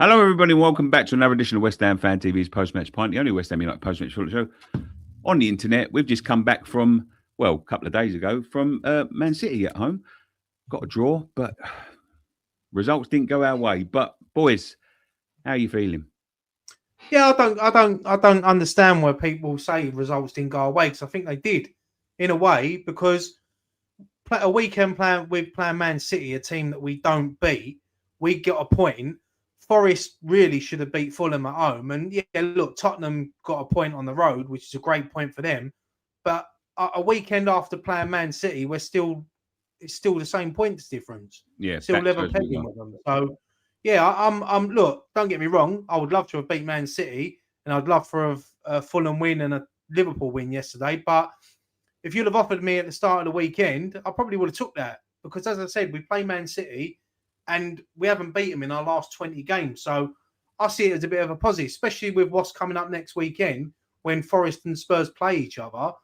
Hello, everybody, and welcome back to another edition of West Ham Fan TV's Post-Match Pint, the only West Ham United post-match short show on the internet. We've just come back from, well, a couple of days ago, from Man City at home. Got a draw, but results didn't go our way. But, boys, how are you feeling? Yeah, I don't understand why people say results didn't go away because I think they did, in a way, because a weekend plan with playing Man City, a team that we don't beat, we got a point. Forest really should have beat Fulham at home, and yeah, look, Tottenham got a point on the road, which is a great point for them. But a weekend after playing Man City, it's still the same points difference, Yeah, still back to level as we pegging are. with them. So yeah, I'm. Look, don't get me wrong. I would love to have beat Man City, and I'd love for a Fulham win and a Liverpool win yesterday. But if you'd have offered me at the start of the weekend, I probably would have took that because, as I said, we play Man City, and we haven't beat them in our last 20 games. So I see it as a bit of a positive, especially with what's coming up next weekend when Forest and Spurs play each other,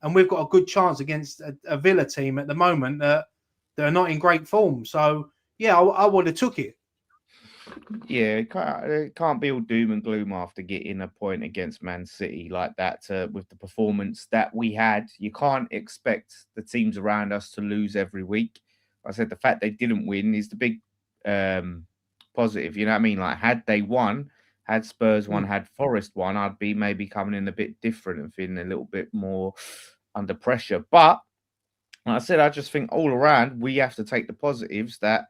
and we've got a good chance against a Villa team at the moment that are not in great form. So yeah, I would have took it. Yeah, it can't be all doom and gloom after getting a point against Man City like that with the performance that we had. You can't expect the teams around us to lose every week. I said the fact they didn't win is the big positive. You know what I mean? Like, had they won, had Spurs won, had Forest won, I'd be maybe coming in a bit different and feeling a little bit more under pressure. But like I said, I just think all around we have to take the positives that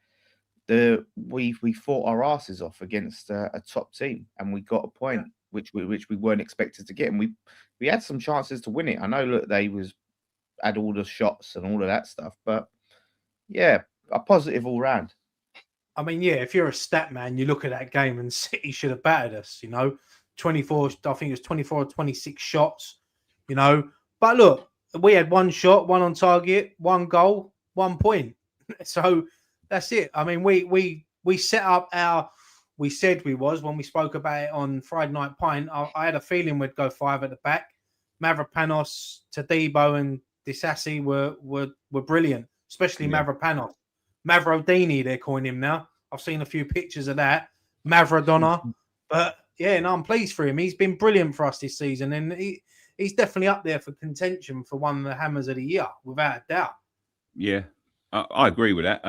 we fought our asses off against a top team and we got a point which we weren't expected to get, and we had some chances to win it. I know, look, they had all the shots and all of that stuff, but yeah, a positive all round. I mean, yeah, if you're a stat man, you look at that game and City should have battered us, 24, I think it was 24 or 26 shots, you know. But look, we had one shot, one on target, one goal, 1 point. So that's it. I mean, we set up we said we was when we spoke about it on Friday Night Pint. I had a feeling we'd go five at the back. Mavropanos, Tadibo, and Disassi were brilliant, especially Yeah. Mavropanos. Mavrodini, they're calling him now. I've seen a few pictures of that. Mavrodonna. But yeah, no, I'm pleased for him. He's been brilliant for us this season, and he's definitely up there for contention for one of the hammers of the year, without a doubt. Yeah, I agree with that.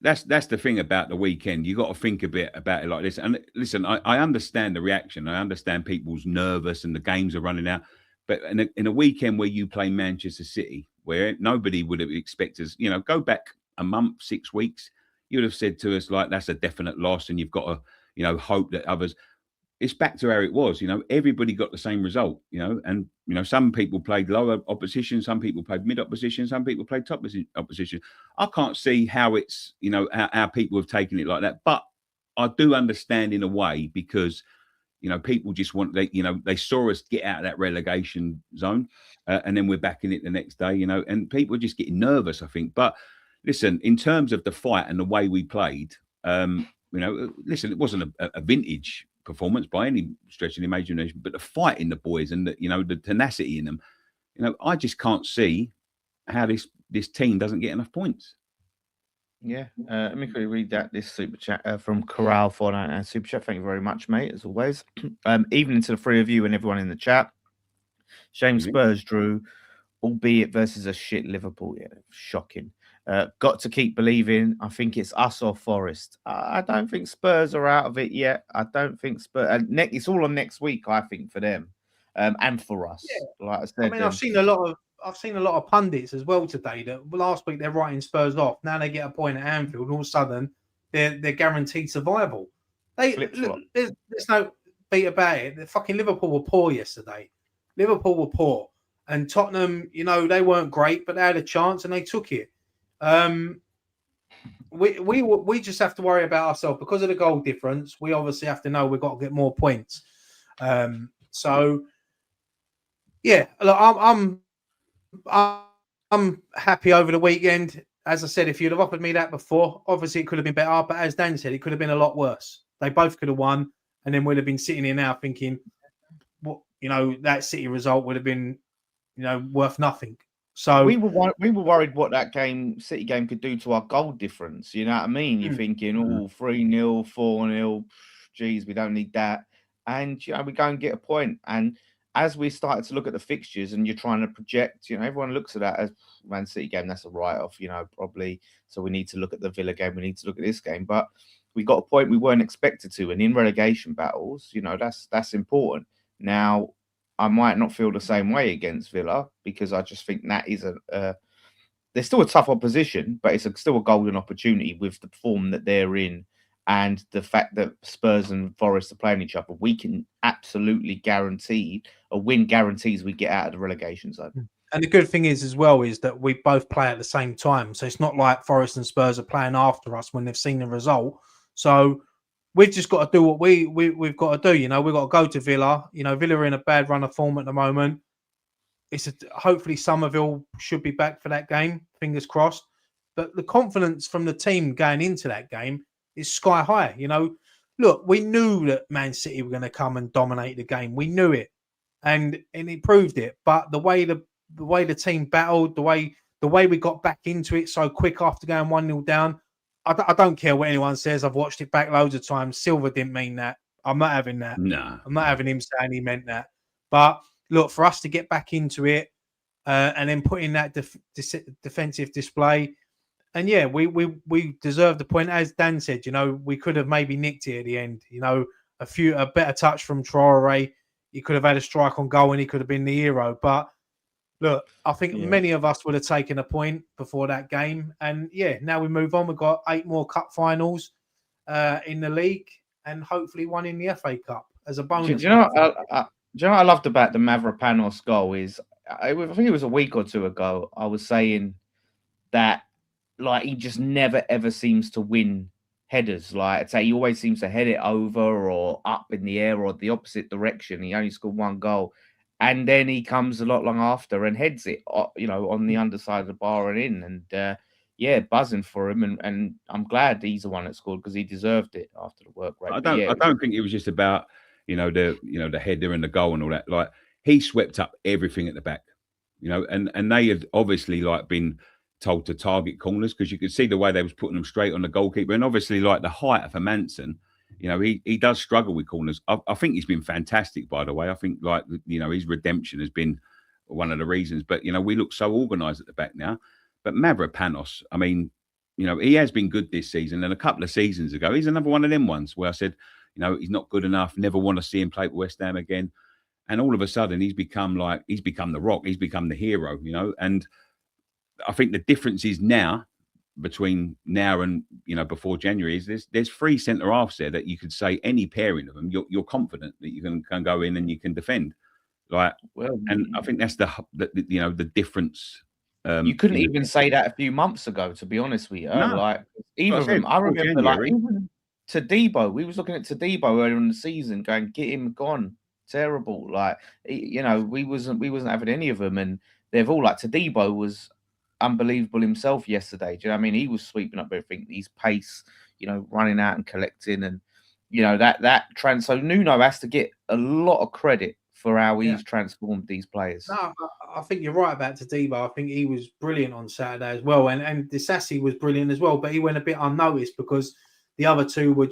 That's the thing about the weekend. You got to think a bit about it like this. And listen, I understand the reaction. I understand people's nervous and the games are running out. But in a weekend where you play Manchester City, where nobody would have expected us, go back a month, 6 weeks, you would have said to us like that's a definite loss, and you've got to, hope that others. It's back to how it was. Everybody got the same result. And some people played lower opposition, some people played mid opposition, some people played top opposition. I can't see how it's how people have taken it like that, but I do understand in a way because people just want they saw us get out of that relegation zone, and then we're back in it the next day. And people are just getting nervous, I think. But listen, in terms of the fight and the way we played, listen, it wasn't a vintage performance by any stretch of the imagination, but the fight in the boys and the tenacity in them, I just can't see how this team doesn't get enough points. Yeah, let me quickly read this super chat from Corral for and super chat. Thank you very much, mate, as always. Evening to the three of you and everyone in the chat. Shame Spurs drew, albeit versus a shit Liverpool. Yeah, shocking. Got to keep believing. I think it's us or Forest. I don't think Spurs are out of it yet. I don't think Spurs. It's all on next week, I think, for them, and for us. Yeah. Like I said, I mean, I've seen a lot of pundits as well today that last week they're writing Spurs off. Now they get a point at Anfield, and all of a sudden they're guaranteed survival. There's no beat about it. The fucking Liverpool were poor yesterday. Liverpool were poor, and Tottenham, they weren't great, but they had a chance and they took it. We just have to worry about ourselves because of the goal difference. We obviously have to know we've got to get more points. So yeah, look, I'm happy over the weekend. As I said, if you'd have offered me that before, obviously it could have been better. But as Dan said, it could have been a lot worse. They both could have won, and then we'd have been sitting here now thinking, what that City result would have been, worth nothing. So we were worried what that City game could do to our goal difference. You know what I mean? You're thinking, 3-0, 4-0. geez, we don't need that. And, we go and get a point. And as we started to look at the fixtures and you're trying to project, everyone looks at that as Man City game, that's a write-off, probably. So we need to look at the Villa game. We need to look at this game. But we got a point we weren't expected to. And in relegation battles, that's important. Now, I might not feel the same way against Villa because I just think that is there's still a tough opposition, but it's still a golden opportunity with the form that they're in and the fact that Spurs and Forest are playing each other. We can absolutely guarantee a win guarantees we get out of the relegation zone. And the good thing is as well is that we both play at the same time. So it's not like Forest and Spurs are playing after us when they've seen the result. So we've just got to do what we've got to do. We've got to go to Villa. Villa are in a bad run of form at the moment. Hopefully Somerville should be back for that game. Fingers crossed. But the confidence from the team going into that game is sky high. Look, we knew that Man City were going to come and dominate the game. We knew it, and it proved it. But the way the team battled, the way we got back into it so quick after going 1-0 down, I don't care what anyone says. I've watched it back loads of times. Silva didn't mean that. I'm not having that. No, I'm not having him saying he meant that. But look, for us to get back into it and then put in that defensive display, and yeah, we deserved the point. As Dan said, we could have maybe nicked it at the end. A better touch from Traore. He could have had a strike on goal and he could have been the hero. But look, I think many of us would have taken a point before that game. And yeah, now we move on. We've got 8 more cup finals in the league and hopefully one in the FA Cup as a bonus. Do you know what I loved about the Mavropanos goal is, I think it was a week or two ago, I was saying that he just never ever seems to win headers. I'd say he always seems to head it over or up in the air or the opposite direction. He only scored 1 goal. And then he comes a lot long after and heads it, on the underside of the bar and in. And buzzing for him. And I'm glad he's the one that scored because he deserved it after the work rate. I don't think it was just about the header and the goal and all that. He swept up everything at the back, and they had obviously been told to target corners because you could see the way they was putting them straight on the goalkeeper, and obviously the height of a Manson. He does struggle with corners. I think he's been fantastic, by the way. I think his redemption has been one of the reasons. But we look so organised at the back now. But Mavropanos, I mean, he has been good this season. And a couple of seasons ago, he's another one of them ones where I said, he's not good enough. Never want to see him play for West Ham again. And all of a sudden, he's become the rock. He's become the hero. And I think the difference is now, between now and before January, is there's 3 centre halves there that you could say any pairing of them, you're confident that you can go in and you can defend. And I think that's the difference. You couldn't even say that a few months ago, to be honest with you. No. Either of them, I remember even Tadibo. We was looking at Tadibo earlier in the season, going, get him gone. Terrible. We wasn't having any of them, and they've all Tadibo was unbelievable himself yesterday. Do you know what I mean? He was sweeping up everything. His pace, running out and collecting, and so Nuno has to get a lot of credit for how he's transformed these players. No, I think you're right about Tadibo. I think he was brilliant on Saturday as well, and Disasi was brilliant as well. But he went a bit unnoticed because the other two were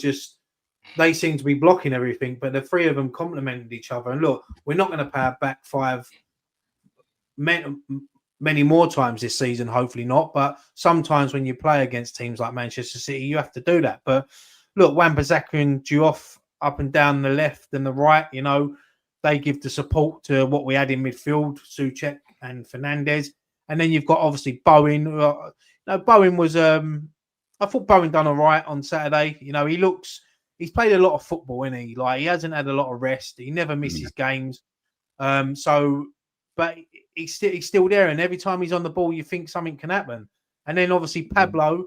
they seemed to be blocking everything. But the 3 of them complemented each other. And look, we're not going to pay our back 5 many more times this season, hopefully not. But sometimes when you play against teams like Manchester City, you have to do that. But look, Wan-Bissaka and Diouf up and down the left and the right, they give the support to what we had in midfield, Souček and Fernandes. And then you've got obviously Bowen. Bowen was, I thought Bowen done all right on Saturday. He's played a lot of football, isn't he? He hasn't had a lot of rest. He never misses games. But he's still there. And every time he's on the ball, you think something can happen. And then obviously Pablo,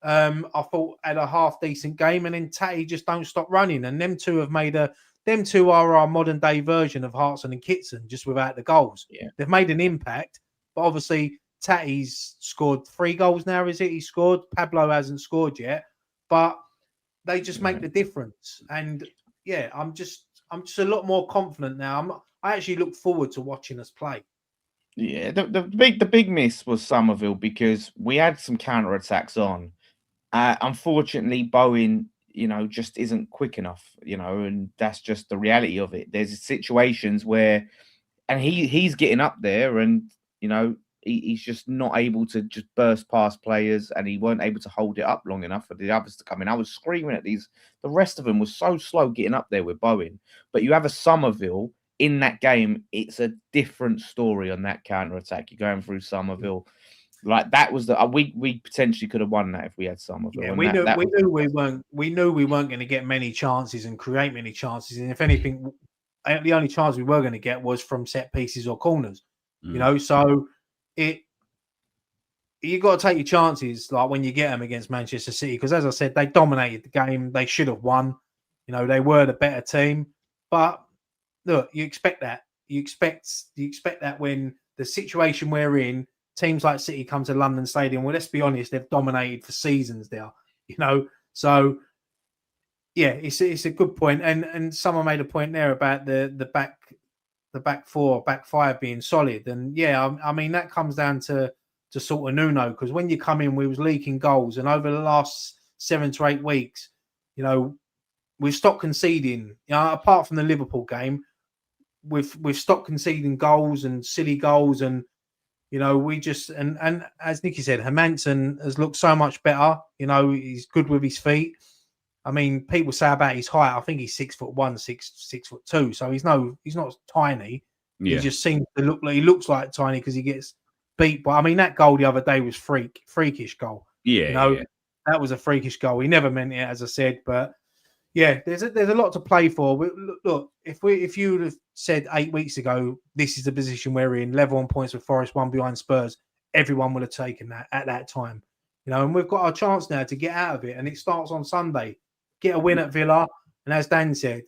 I thought had a half decent game. And then Tatty just don't stop running. And them two are our modern day version of Hartson and Kitson, just without the goals. Yeah. They've made an impact, but obviously Tatty's scored 3 goals now, is it? He scored. Pablo hasn't scored yet, but they just make the difference. And yeah, I'm just a lot more confident now. I actually look forward to watching us play. Yeah, the big miss was Somerville because we had some counter attacks on. Unfortunately, Bowen, just isn't quick enough, and that's just the reality of it. There's situations where, and he's getting up there, and he's just not able to just burst past players, and he weren't able to hold it up long enough for the others to come in. I was screaming at these. The rest of them was so slow getting up there with Bowen. But you have a Somerville in that game. It's a different story on that counter attack. You're going through Somerville. Like that was we potentially could have won that if we had Somerville. Yeah, And we knew we weren't going to get many chances and create many chances. And if anything, the only chance we were going to get was from set pieces or corners. So you got to take your chances, like when you get them against Manchester City, because as I said, they dominated the game. They should have won. They were the better team. But look, you expect that. You expect that when the situation we're in. Teams like City come to London Stadium. Well, let's be honest, they've dominated for seasons there, So, yeah, it's a good point. And someone made a point there about the back four, back five being solid. And yeah, I mean that comes down to sort of Nuno, because when you come in, we was leaking goals, and over the last 7 to 8 weeks, we've stopped conceding. Apart from the Liverpool game, we've stopped conceding goals and silly goals and. We just and as Nicky said, Hermansen has looked so much better. He's good with his feet. I mean, people say about his height. I think he's 6'1", 6'2". So he's not tiny. Yeah. He just seems to look like he looks like tiny because he gets beat. But I mean, that goal the other day was freakish goal. Yeah, that was a freakish goal. He never meant it, as I said, but. Yeah, there's a lot to play for. Look, if you would have said 8 weeks ago, this is the position we're in, level on points with Forest, one behind Spurs, everyone would have taken that at that time. And we've got our chance now to get out of it, and it starts on Sunday. Get a win at Villa, and as Dan said,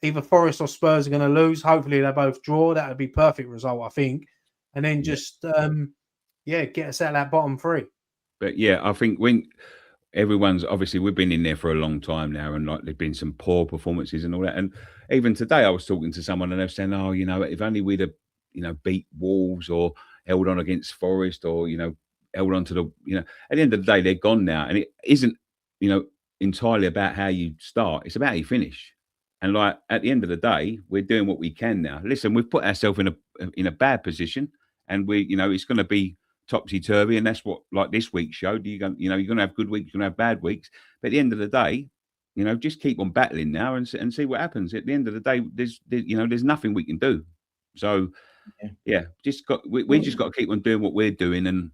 either Forest or Spurs are going to lose. Hopefully they both draw. That would be perfect result, I think. And then just get us out of that bottom three. But yeah, I think when everyone's obviously we've been in there for a long time now, and like there've been some poor performances and all that. And even today, I was talking to someone and they're saying, "Oh, if only we'd have, beat Wolves or held on against Forest or held on to the, at the end of the day, they're gone now, and it isn't, entirely about how you start. It's about how you finish. And like at the end of the day, we're doing what we can now. Listen, we've put ourselves in a bad position, and it's going to be topsy-turvy, and that's what like this week showed. You're going to have good weeks, you're going to have bad weeks, but at the end of the day, just keep on battling now and see what happens. At the end of the day, there's nothing we can do. So we just got to keep on doing what we're doing, and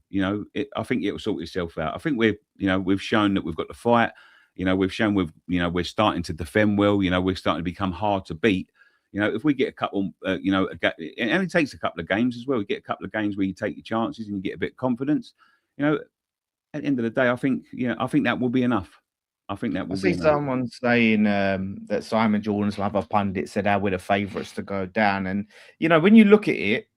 I think it will sort itself out. I think we've shown that we've got the fight. We've shown we're starting to defend well. We're starting to become hard to beat. If we get a couple, and it takes a couple of games as well. You get a couple of games where you take your chances and you get a bit of confidence. At the end of the day, I think that will be enough. I think that will be enough. Someone saying that Simon Jordan's other pundit said how we're the favourites to go down. And, when you look at it,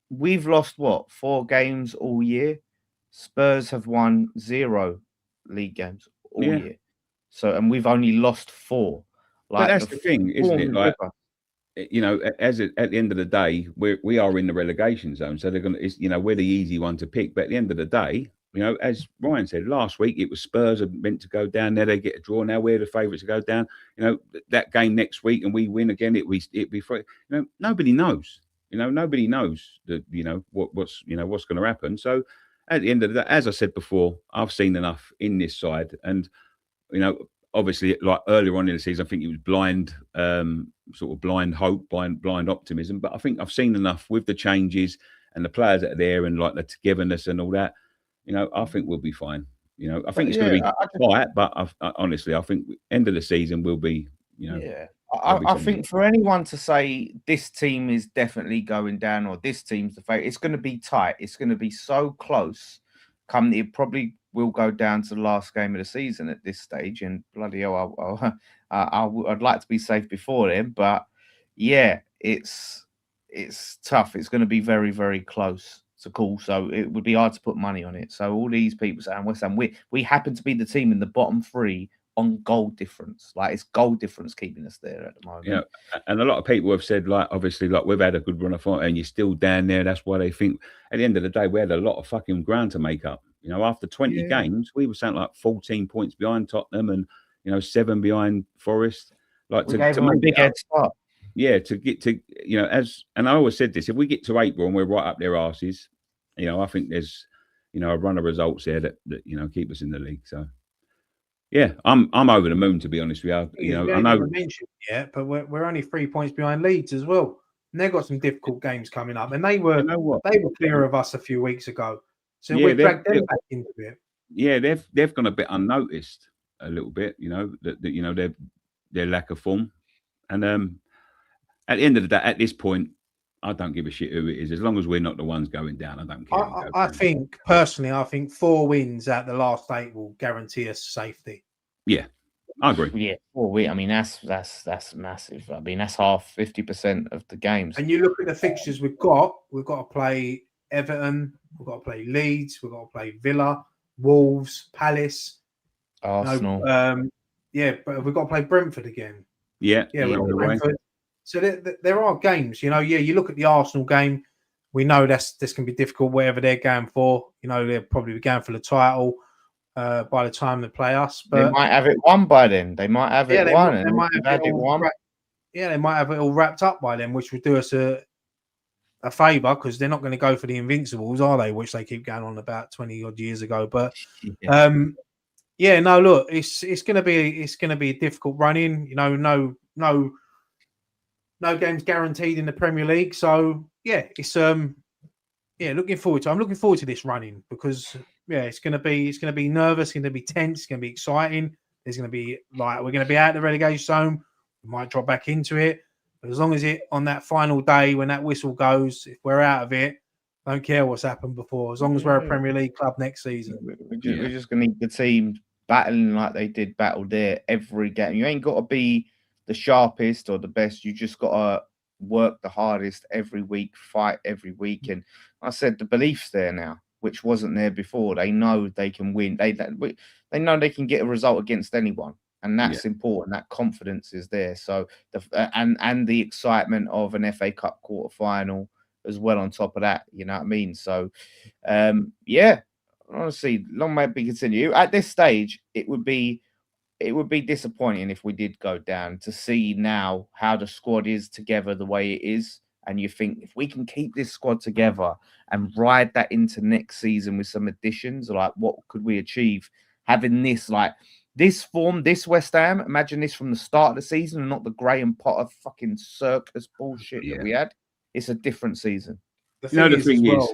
we've lost, 4 games all year? Spurs have won 0 league games all year. So, and we've only lost 4. But that's the thing, isn't it? Like, at the end of the day, we are in the relegation zone, so they're we're the easy one to pick. But at the end of the day, as Ryan said last week, it was Spurs are meant to go down there. They get a draw. Now we're the favourites to go down. That game next week, and we win again. It'd be free. Nobody knows. Nobody knows that. What's going to happen. So at the end of the day, as I said before, I've seen enough in this side, and obviously, like earlier on in the season, I think it was blind hope, blind optimism. But I think I've seen enough with the changes and the players that are there, and like the togetherness and all that. I think we'll be fine. I think it's going to be quiet, but honestly, I think end of the season will be. I think for anyone to say this team is definitely going down or this team's the favourite, it's going to be tight. It's going to be so close. It probably will go down to the last game of the season at this stage, and bloody hell, I'd like to be safe before then. But yeah, it's tough. It's going to be very, very close to call. So it would be hard to put money on it. So all these people saying West Ham, we happen to be the team in the bottom 3 on goal difference. Like it's goal difference keeping us there at the moment. And a lot of people have said, like, obviously, like we've had a good run of fight and you're still down there. That's why they think at the end of the day, we had a lot of fucking ground to make up. After 20 games, we were something like 14 points behind Tottenham, and 7 behind Forest. Like We to gave them a make big it up. head start. Yeah, to get to and I always said this: if we get to April and we're right up their asses, I think there's a run of results there that keep us in the league. So yeah, I'm over the moon, to be honest with you. We I ain't know. even mentioned yet, but we're only 3 points behind Leeds as well. And they've got some difficult games coming up, and they were You know what? clear of us a few weeks ago. So Yeah, we dragged them back into it. Yeah, they've gone a bit unnoticed a little bit. Their lack of form, and at the end of the day, at this point, I don't give a shit who it is. As long as we're not the ones going down, I don't care. I think personally, I think 4 wins at the last 8 will guarantee us safety. Yeah, I agree. Yeah, 4 weeks. I mean, that's massive. I mean, that's half 50% of the games. And you look at the fixtures we've got to play Everton, we've got to play Leeds, we've got to play Villa, Wolves, Palace, Arsenal. But we've got to play Brentford again. Yeah, we've got Brentford. So there are games, you look at the Arsenal game, we know this can be difficult, whatever they're going for. They'll probably be going for the title by the time they play us. But they might have it won by then. They might have it won. They might have it won. They might have it all wrapped up by then, which would do us a favour, because they're not going to go for the Invincibles, are they? Which they keep going on about 20 odd years ago. But look, it's going to be a difficult run in. No games guaranteed in the Premier League. So it's looking forward to. I'm looking forward to this running, because it's going to be nervous, it's going to be tense, it's going to be exciting. There's going to be we're going to be out of the relegation zone. We might drop back into it, but as long as on that final day when that whistle goes, if we're out of it, I don't care what's happened before. As long as we're a Premier League club next season, we're just going to need the team battling like they did battle there every game. You ain't got to be the sharpest or the best. You just got to work the hardest every week, fight every week. And I said the belief's there now, which wasn't there before. They know they can win. They know they can get a result against anyone, and that's important. That confidence is there. So and the excitement of an FA Cup quarter final as well on top of that. You know what I mean? So honestly, long may it be continue. At this stage, it would be disappointing if we did go down, to see now how the squad is together the way it is. And you think, if we can keep this squad together and ride that into next season with some additions, like what could we achieve having this form, this West Ham? Imagine this from the start of the season and not the Graham Potter fucking circus bullshit that we had. It's a different season. The thing is,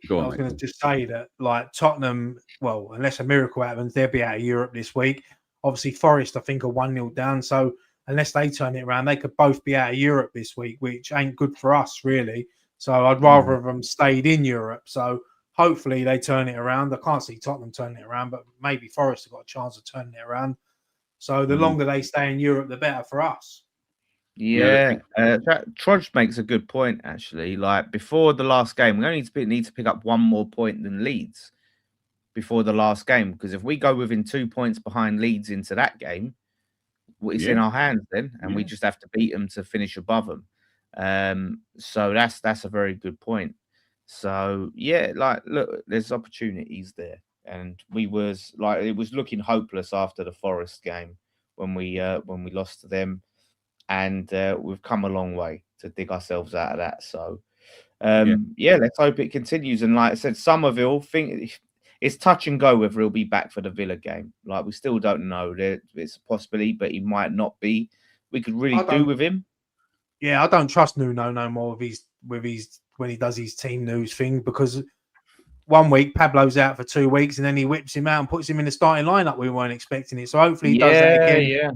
go on, I was going to just say that, Tottenham, well, unless a miracle happens, they'll be out of Europe this week. Obviously, Forest, I think, are 1-0 down. So unless they turn it around, they could both be out of Europe this week, which ain't good for us, really. So I'd rather have them stayed in Europe. So hopefully they turn it around. I can't see Tottenham turning it around, but maybe Forest have got a chance of turning it around. So the longer they stay in Europe, the better for us. Yeah, Trudge makes a good point, actually. Before the last game, we only need to pick up one more point than Leeds before the last game, because if we go within 2 points behind Leeds into that game, it's in our hands then, and we just have to beat them to finish above them. So that's a very good point. So look, there's opportunities there, and it was looking hopeless after the Forest game when we lost to them, and we've come a long way to dig ourselves out of that. So let's hope it continues. And like I said, Somerville, it's touch and go whether he'll be back for the Villa game. We still don't know. It's a possibility, but he might not be. We could really do with him. Yeah, I don't trust Nuno no more with his when he does his team news thing, because 1 week Pablo's out for 2 weeks and then he whips him out and puts him in the starting lineup. We weren't expecting it. So hopefully he does that again. Yeah.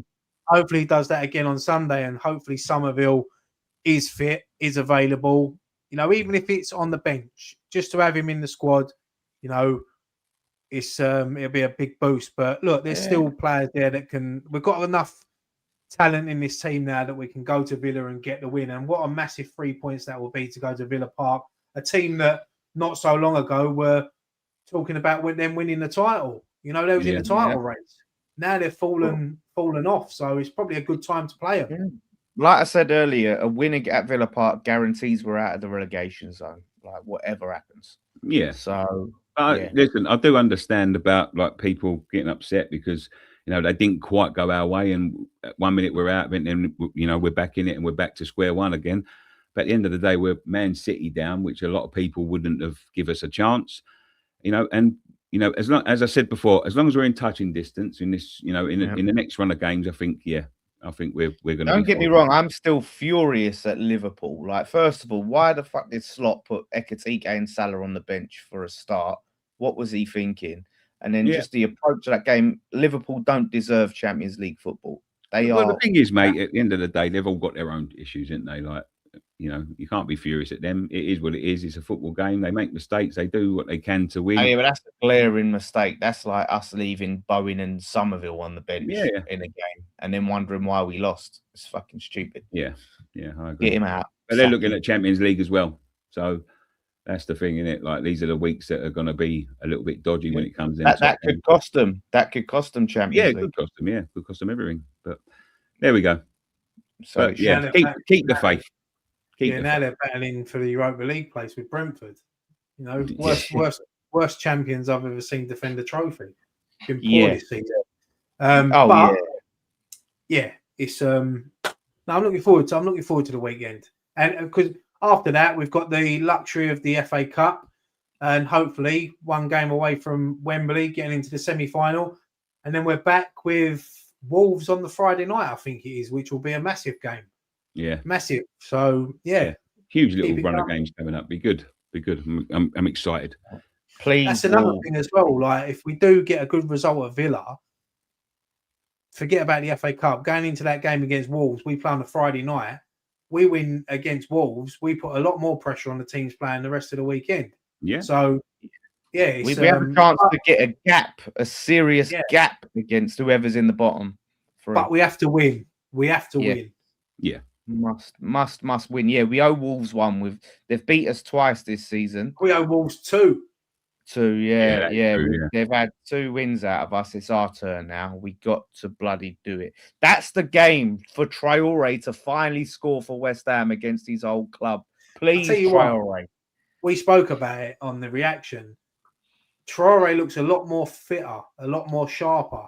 Hopefully he does that again on Sunday, and hopefully Somerville is fit, is available. Even if it's on the bench, just to have him in the squad, it's it'll be a big boost. But look, there's still players there that can. We've got enough talent in this team now that we can go to Villa and get the win. And what a massive 3 points that will be to go to Villa Park, a team that not so long ago were talking about them winning the title. They was in the title race. Now they've fallen off, so it's probably a good time to play them. Yeah. Like I said earlier, a win at Villa Park guarantees we're out of the relegation zone, whatever happens. Yeah. So listen, I do understand about people getting upset because they didn't quite go our way. And 1 minute we're out, and then we're back in it, and we're back to square one again. But at the end of the day, we're Man City down, which a lot of people wouldn't have give us a chance. And as I said before, as long as we're in touching distance in this, in the next run of games, I think we're going to. Don't get me wrong, I'm still furious at Liverpool. Like, first of all, why the fuck did Slot put Ekitike and Salah on the bench for a start? What was he thinking? And then just the approach to that game. Liverpool don't deserve Champions League football. The thing is, mate, at the end of the day, they've all got their own issues, ain't they? Like, you can't be furious at them. It is what it is. It's a football game. They make mistakes. They do what they can to win. Yeah, but that's a glaring mistake. That's like us leaving Bowen and Somerville on the bench in a game and then wondering why we lost. It's fucking stupid. Yeah, I agree. Get him out. But they're looking at Champions League as well. So that's the thing, isn't it? Like, these are the weeks that are going to be a little bit dodgy when it comes in. That could cost them. That could cost them Champions League. Yeah, it could cost them. Yeah, it could cost them everything. But there we go. So keep the faith. Now they're battling for the Europa League place with Brentford. Worst champions I've ever seen defend a trophy. Been poor this season. It's I'm looking forward to the weekend, and because after that we've got the luxury of the FA Cup, and hopefully one game away from Wembley, getting into the semi-final, and then we're back with Wolves on the Friday night, I think it is, which will be a massive game. Yeah, massive. So huge little run of games coming up. Be good. I'm excited. Please. That's another thing as well. Like, if we do get a good result at Villa, forget about the FA Cup. Going into that game against Wolves, we play on a Friday night. We win against Wolves. We put a lot more pressure on the teams playing the rest of the weekend. Yeah. So we have a chance to get a serious gap against whoever's in the bottom. But we have to win. We have to win. Yeah. Must win. Yeah, we owe Wolves one. They've beat us twice this season. We owe Wolves two. They've had 2 wins out of us. It's our turn now. We got to bloody do it. That's the game for Traore to finally score for West Ham against his old club. Please, Traore. We spoke about it on the reaction. Traore looks a lot more fitter, a lot more sharper.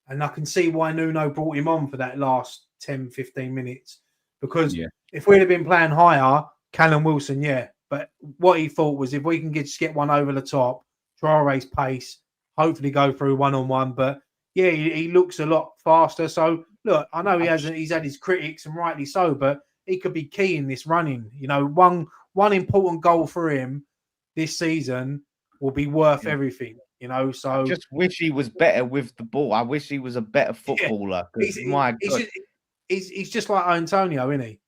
And I can see why Nuno brought him on for that last 10, 15 minutes. Because if we'd have been playing higher, Callum Wilson, but what he thought was, if we can just get one over the top, Traore's pace, hopefully go through one-on-one. But he looks a lot faster. So look, I know he's had his critics, and rightly so, but he could be key in this running. One important goal for him this season will be worth everything. So I just wish he was better with the ball. I wish he was a better footballer. He's just like Antonio, isn't he?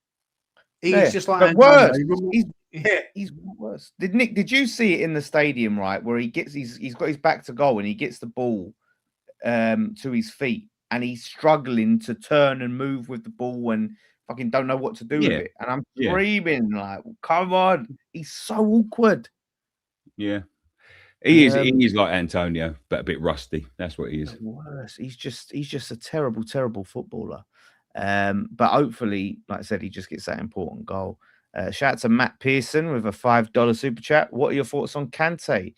He's just like Antonio. He's worse. Did you see it in the stadium, right? Where he's got his back to goal and he gets the ball to his feet and he's struggling to turn and move with the ball and fucking don't know what to do with it. And I'm screaming like, come on. He's so awkward. Yeah. He is like Antonio, but a bit rusty. That's what he is. Worse. He's just a terrible, terrible footballer. But hopefully, like I said, he just gets that important goal. Shout out to Matt Pearson with a $5 super chat. What are your thoughts on Kante?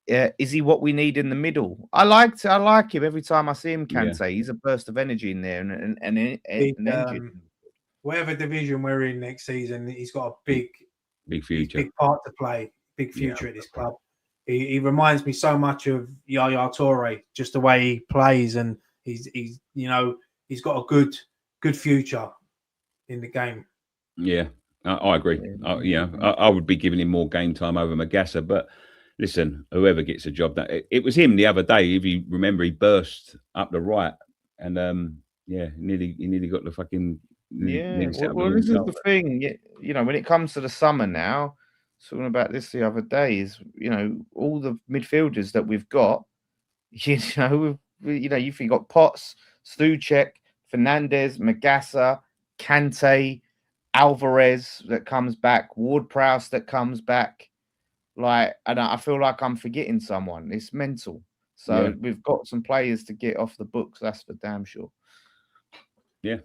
Is he what we need in the middle? I like him every time I see him. Kante, he's a burst of energy in there, and energy. Whatever division we're in next season, he's got a big future, big part to play, big future at this club. He reminds me so much of Yaya Toure, just the way he plays, and he's got a good future in the game. Yeah, I agree. I would be giving him more game time over Magassa, but listen, whoever gets a job, it was him the other day. If you remember, he burst up the right, and he nearly got the fucking Well, this is the thing. When it comes to the summer now, talking about this the other day, is all the midfielders that we've got. You've got Potts, Stuchek, Fernandez, Magassa, Kante, Alvarez that comes back, Ward-Prowse that comes back. I feel like I'm forgetting someone. It's mental. So we've got some players to get off the books. That's for damn sure. Yeah.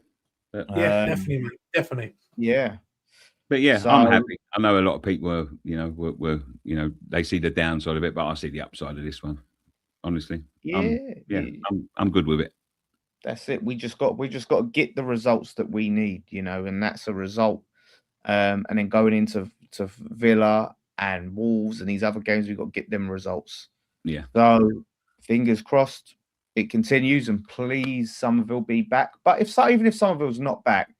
Definitely. Yeah. But I'm happy. I know a lot of people were they see the downside of it, but I see the upside of this one. Honestly. I'm good with it. That's it. We just got to get the results that we need, and that's a result. And then going into Villa and Wolves and these other games, we've got to get them results. Yeah. So fingers crossed it continues, and please Somerville be back. But even if Somerville's not back,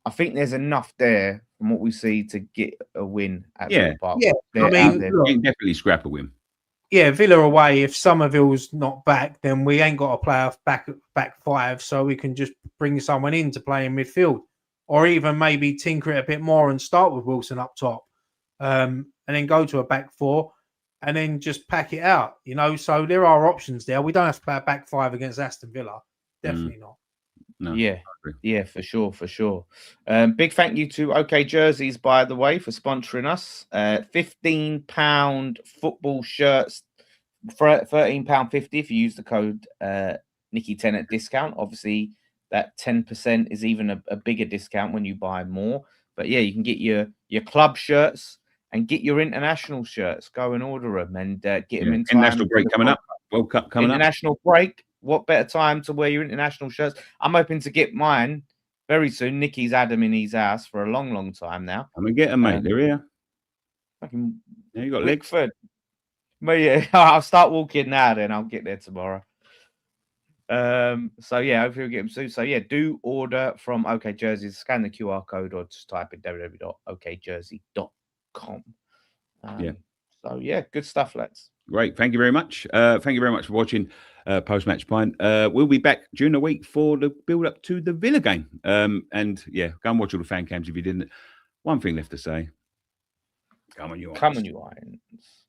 I think there's enough there from what we see to get a win at Villa Park. Yeah, They're I mean, You can definitely scrap a win. Yeah, Villa away. If Somerville's not back, then we ain't got to play off back five, so we can just bring someone in to play in midfield, or even maybe tinker it a bit more and start with Wilson up top, and then go to a back four, and then just pack it out. So there are options there. We don't have to play a back five against Aston Villa. Definitely not. No, yeah, for sure. Big thank you to OK Jerseys, by the way, for sponsoring us. £15 football shirts, £13.50 if you use the code Nicky 10 at discount. Obviously, that 10% is even a bigger discount when you buy more. But yeah, you can get your club shirts and get your international shirts. Go and order them and get them in time. International break coming up. World Cup coming up. International break. What better time to wear your international shirts? I'm hoping to get mine very soon. Nicky's had them in his house for a long, long time now. I'm going to get them, mate. They're here. Fucking you got legs. Foot. But yeah, I'll start walking now, then I'll get there tomorrow. So yeah, hopefully we'll get them soon. So yeah, do order from OK Jerseys. Scan the QR code or just type in www.okjersey.com. So yeah, good stuff, lads. Great. Thank you very much. Thank you very much for watching Post-Match Pint. We'll be back during the week for the build-up to the Villa game. And yeah, go and watch all the fan cams if you didn't. One thing left to say. Come on, you Irons. Come on, you Irons.